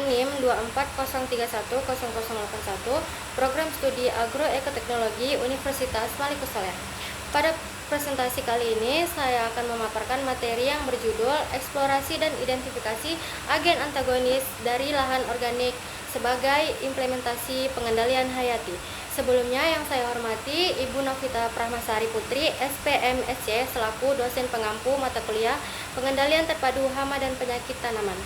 NIM 240310081, Program Studi Agroekoteknologi Universitas Malikusaleh. Pada presentasi kali ini saya akan memaparkan materi yang berjudul Eksplorasi dan Identifikasi Agen Antagonis dari Lahan Organik sebagai Implementasi Pengendalian Hayati. Sebelumnya yang saya hormati Ibu Novita Prahmasari Putri, SPMSC, selaku dosen pengampu mata kuliah Pengendalian Terpadu Hama dan Penyakit Tanaman.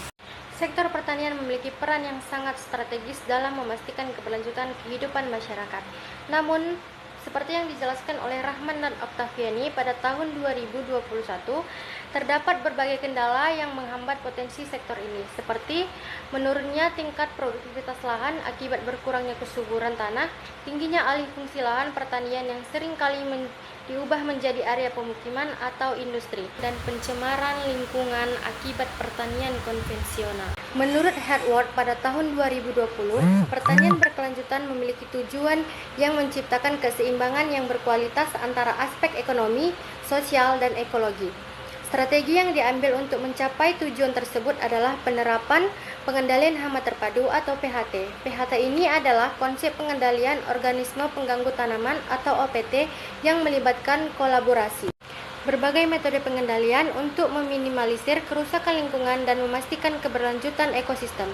Sektor pertanian memiliki peran yang sangat strategis dalam memastikan keberlanjutan kehidupan masyarakat. Namun, seperti yang dijelaskan oleh Rahman dan Oktaviani pada tahun 2021, terdapat berbagai kendala yang menghambat potensi sektor ini, seperti menurunnya tingkat produktivitas lahan akibat berkurangnya kesuburan tanah, tingginya alih fungsi lahan pertanian yang seringkali diubah menjadi area pemukiman atau industri, dan pencemaran lingkungan akibat pertanian konvensional. Menurut Hartward pada tahun 2020, pertanian berkelanjutan memiliki tujuan yang menciptakan keseimbangan yang berkualitas antara aspek ekonomi, sosial, dan ekologi. Strategi yang diambil untuk mencapai tujuan tersebut adalah penerapan pengendalian hama terpadu atau PHT. PHT ini adalah konsep pengendalian organisme pengganggu tanaman atau OPT yang melibatkan kolaborasi. Berbagai metode pengendalian untuk meminimalisir kerusakan lingkungan dan memastikan keberlanjutan ekosistem.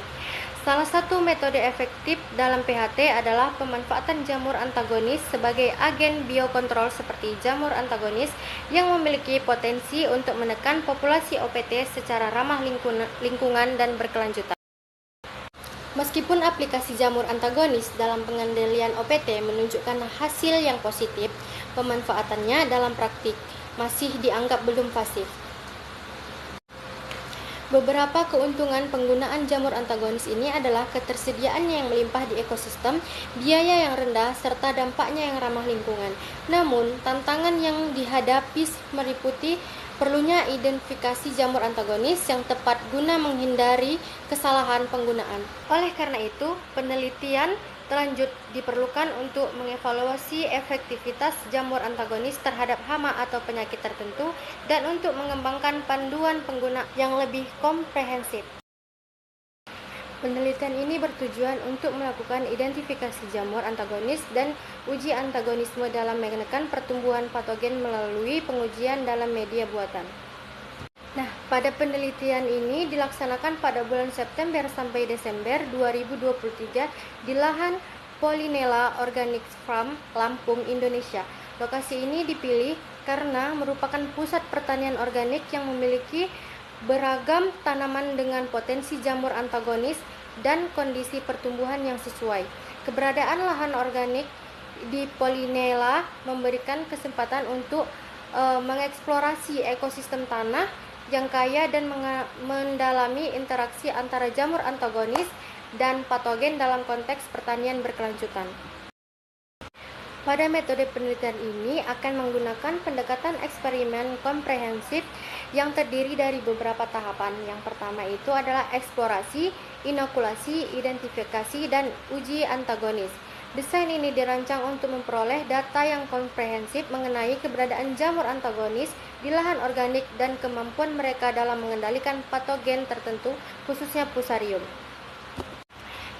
Salah satu metode efektif dalam PHT adalah pemanfaatan jamur antagonis sebagai agen biokontrol seperti jamur antagonis yang memiliki potensi untuk menekan populasi OPT secara ramah lingkungan dan berkelanjutan. Meskipun aplikasi jamur antagonis dalam pengendalian OPT menunjukkan hasil yang positif, pemanfaatannya dalam praktik masih dianggap belum pasif. Beberapa keuntungan penggunaan jamur antagonis ini adalah ketersediaan yang melimpah di ekosistem, biaya yang rendah, serta dampaknya yang ramah lingkungan. Namun, tantangan yang dihadapi meliputi perlunya identifikasi jamur antagonis yang tepat guna menghindari kesalahan penggunaan. Oleh karena itu, penelitian lanjut diperlukan untuk mengevaluasi efektivitas jamur antagonis terhadap hama atau penyakit tertentu dan untuk mengembangkan panduan pengguna yang lebih komprehensif. Penelitian ini bertujuan untuk melakukan identifikasi jamur antagonis dan uji antagonisme dalam menekan pertumbuhan patogen melalui pengujian dalam media buatan. Nah, pada penelitian ini dilaksanakan pada bulan September sampai Desember 2023 di lahan Pollinella Organic Farm, Lampung, Indonesia. Lokasi ini dipilih karena merupakan pusat pertanian organik yang memiliki beragam tanaman dengan potensi jamur antagonis dan kondisi pertumbuhan yang sesuai. Keberadaan lahan organik di Pollinella memberikan kesempatan untuk mengeksplorasi ekosistem tanah yang kaya dan mendalami interaksi antara jamur antagonis dan patogen dalam konteks pertanian berkelanjutan. Pada metode penelitian ini akan menggunakan pendekatan eksperimen komprehensif yang terdiri dari beberapa tahapan. Yang pertama itu adalah eksplorasi, inokulasi, identifikasi, dan uji antagonis. Desain ini dirancang untuk memperoleh data yang komprehensif mengenai keberadaan jamur antagonis di lahan organik dan kemampuan mereka dalam mengendalikan patogen tertentu, khususnya Fusarium.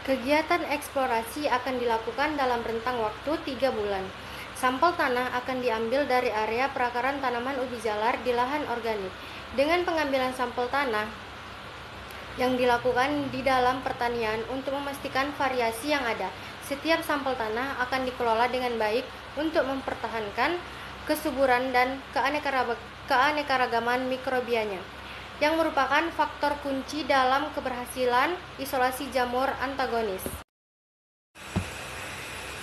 Kegiatan eksplorasi akan dilakukan dalam rentang waktu 3 bulan. Sampel tanah akan diambil dari area perakaran tanaman ubi jalar di lahan organik. Dengan pengambilan sampel tanah yang dilakukan di dalam pertanian untuk memastikan variasi yang ada, setiap sampel tanah akan dikelola dengan baik untuk mempertahankan kesuburan dan keanekaragaman mikrobianya, yang merupakan faktor kunci dalam keberhasilan isolasi jamur antagonis.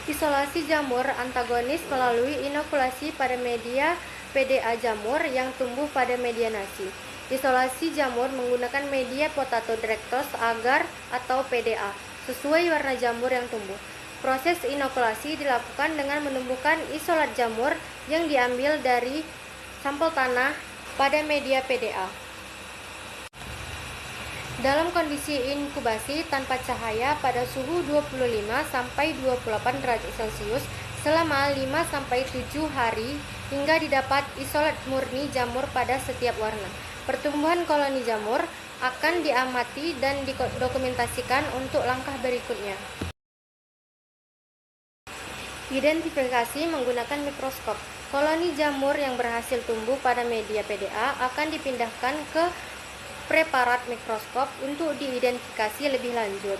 Isolasi jamur antagonis melalui inokulasi pada media PDA jamur yang tumbuh pada media nasi. Isolasi jamur menggunakan media potato directos agar atau PDA sesuai warna jamur yang tumbuh. Proses inokulasi dilakukan dengan menumbuhkan isolat jamur yang diambil dari sampel tanah pada media PDA. Dalam kondisi inkubasi tanpa cahaya pada suhu 25 sampai 28 derajat Celcius selama 5 sampai 7 hari hingga didapat isolat murni jamur pada setiap warna. Pertumbuhan koloni jamur akan diamati dan didokumentasikan untuk langkah berikutnya. Identifikasi menggunakan mikroskop. Koloni jamur yang berhasil tumbuh pada media PDA akan dipindahkan ke preparat mikroskop untuk diidentifikasi lebih lanjut.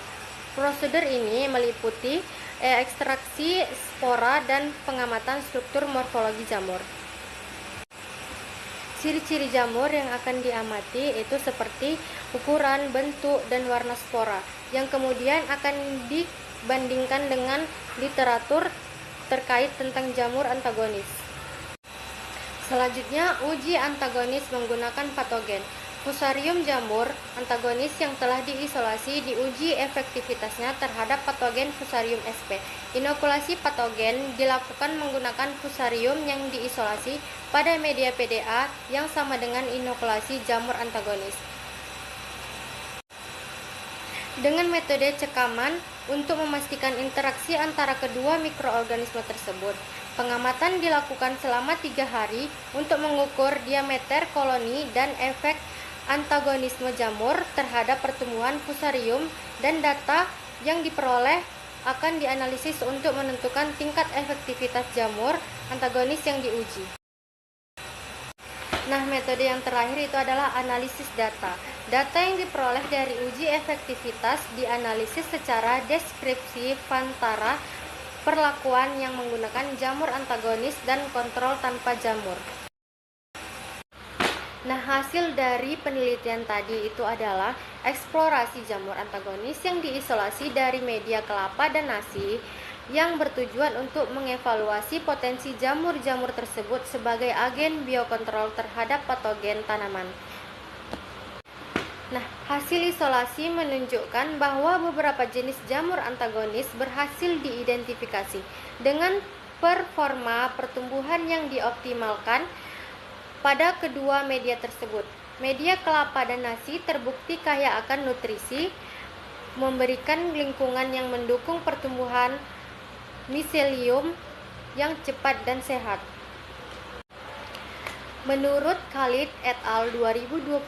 Prosedur ini meliputi ekstraksi spora dan pengamatan struktur morfologi jamur. Ciri-ciri jamur yang akan diamati itu seperti ukuran, bentuk, dan warna spora, yang kemudian akan dibandingkan dengan literatur terkait tentang jamur antagonis. Selanjutnya, uji antagonis menggunakan patogen. Fusarium jamur antagonis yang telah diisolasi diuji efektivitasnya terhadap patogen Fusarium sp. Inokulasi patogen dilakukan menggunakan fusarium yang diisolasi pada media PDA yang sama dengan inokulasi jamur antagonis. Dengan metode cekaman untuk memastikan interaksi antara kedua mikroorganisme tersebut. Pengamatan dilakukan selama 3 hari untuk mengukur diameter koloni dan efek antagonisme jamur terhadap pertumbuhan fusarium, dan data yang diperoleh akan dianalisis untuk menentukan tingkat efektivitas jamur antagonis yang diuji. Nah, metode yang terakhir itu adalah analisis data. Data yang diperoleh dari uji efektivitas dianalisis secara deskripsi antara perlakuan yang menggunakan jamur antagonis dan kontrol tanpa jamur. Nah, hasil dari penelitian tadi itu adalah eksplorasi jamur antagonis yang diisolasi dari media kelapa dan nasi yang bertujuan untuk mengevaluasi potensi jamur-jamur tersebut sebagai agen biokontrol terhadap patogen tanaman. Nah, hasil isolasi menunjukkan bahwa beberapa jenis jamur antagonis berhasil diidentifikasi dengan performa pertumbuhan yang dioptimalkan pada kedua media tersebut. Media kelapa dan nasi terbukti kaya akan nutrisi, memberikan lingkungan yang mendukung pertumbuhan miselium yang cepat dan sehat. Menurut Khalid et al. 2021,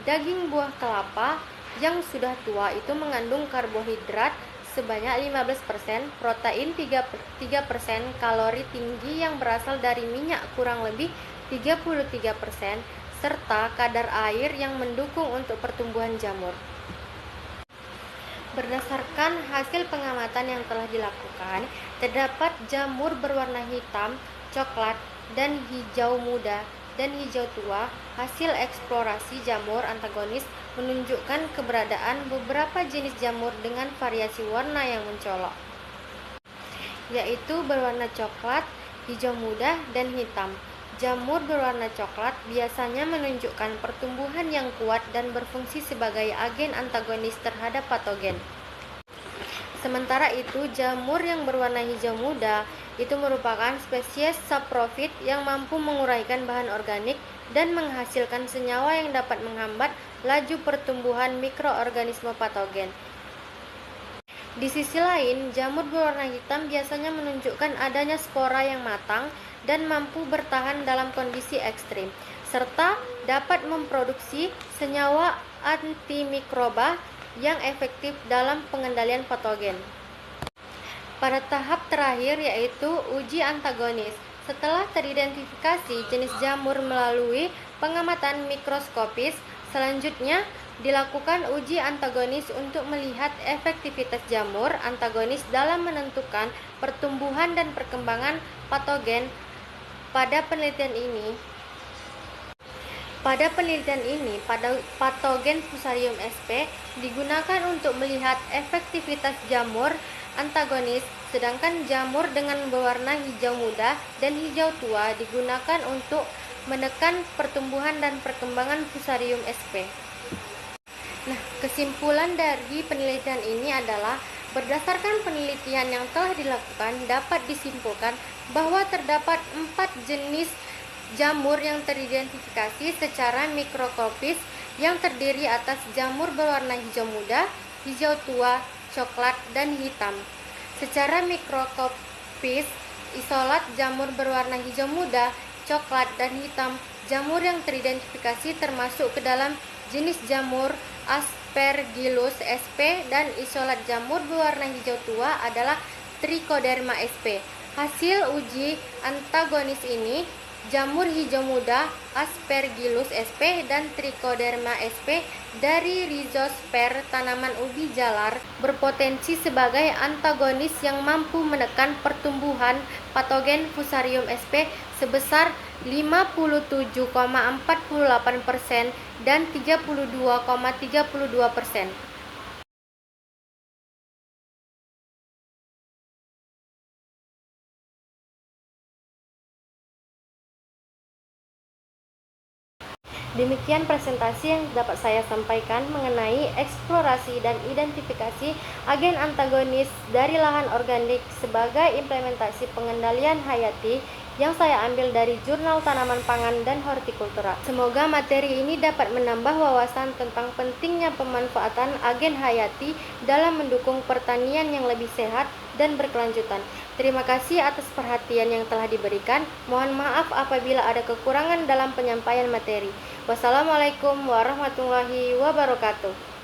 daging buah kelapa yang sudah tua itu mengandung karbohidrat sebanyak 15%, protein 3%, kalori tinggi yang berasal dari minyak kurang lebih 33%, serta kadar air yang mendukung untuk pertumbuhan jamur. Berdasarkan hasil pengamatan yang telah dilakukan, terdapat jamur berwarna hitam, coklat, dan hijau muda dan hijau tua. Hasil eksplorasi jamur antagonis menunjukkan keberadaan beberapa jenis jamur dengan variasi warna yang mencolok, yaitu berwarna coklat, hijau muda, dan hitam. Jamur berwarna coklat biasanya menunjukkan pertumbuhan yang kuat dan berfungsi sebagai agen antagonis terhadap patogen. Sementara itu, jamur yang berwarna hijau muda itu merupakan spesies saprofit yang mampu menguraikan bahan organik dan menghasilkan senyawa yang dapat menghambat laju pertumbuhan mikroorganisme patogen. Di sisi lain, jamur berwarna hitam biasanya menunjukkan adanya spora yang matang dan mampu bertahan dalam kondisi ekstrim, serta dapat memproduksi senyawa antimikroba yang efektif dalam pengendalian patogen. Pada tahap terakhir, yaitu uji antagonis, setelah teridentifikasi jenis jamur melalui pengamatan mikroskopis, selanjutnya dilakukan uji antagonis untuk melihat efektivitas jamur antagonis dalam menentukan pertumbuhan dan perkembangan patogen. Pada penelitian ini, patogen Fusarium sp digunakan untuk melihat efektivitas jamur antagonis, sedangkan jamur dengan berwarna hijau muda dan hijau tua digunakan untuk menekan pertumbuhan dan perkembangan Fusarium sp. Nah, kesimpulan dari penelitian ini adalah berdasarkan penelitian yang telah dilakukan, dapat disimpulkan bahwa terdapat 4 jenis jamur yang teridentifikasi secara mikroskopis yang terdiri atas jamur berwarna hijau muda, hijau tua, coklat, dan hitam. Secara mikroskopis, isolat jamur berwarna hijau muda, coklat, dan hitam Jamur yang teridentifikasi termasuk ke dalam jenis jamur Aspergillus sp dan isolat jamur berwarna hijau tua adalah Trichoderma sp. Hasil uji antagonis ini, jamur hijau muda Aspergillus sp dan Trichoderma sp dari rhizosfer tanaman ubi jalar berpotensi sebagai antagonis yang mampu menekan pertumbuhan patogen Fusarium sp sebesar 57,48% dan 32,32%. Demikian presentasi yang dapat saya sampaikan mengenai eksplorasi dan identifikasi agen antagonis dari lahan organik sebagai implementasi pengendalian hayati yang saya ambil dari Jurnal Tanaman Pangan dan Hortikultura. Semoga materi ini dapat menambah wawasan tentang pentingnya pemanfaatan agen hayati dalam mendukung pertanian yang lebih sehat dan berkelanjutan. Terima kasih atas perhatian yang telah diberikan. Mohon maaf apabila ada kekurangan dalam penyampaian materi. Wassalamualaikum warahmatullahi wabarakatuh.